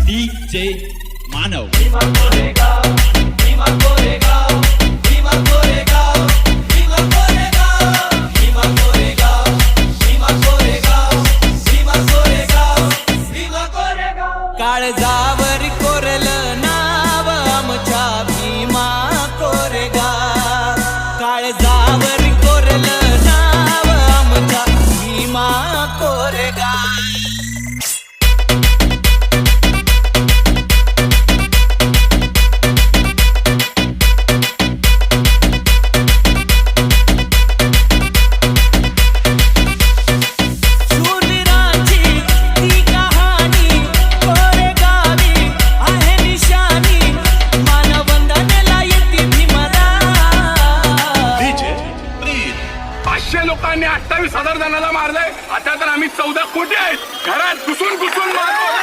DJ मानव. काळजावर कोरलं नाव आमच्या भीमा कोरेगाव. काळजावर कोरलं नाव आमच्या भीमा कोरेगाव. लोकांनी 28,000 जणांना मारलंय. आता तर आम्ही 14 कोटी आहेत. घरात घुसून मारतो.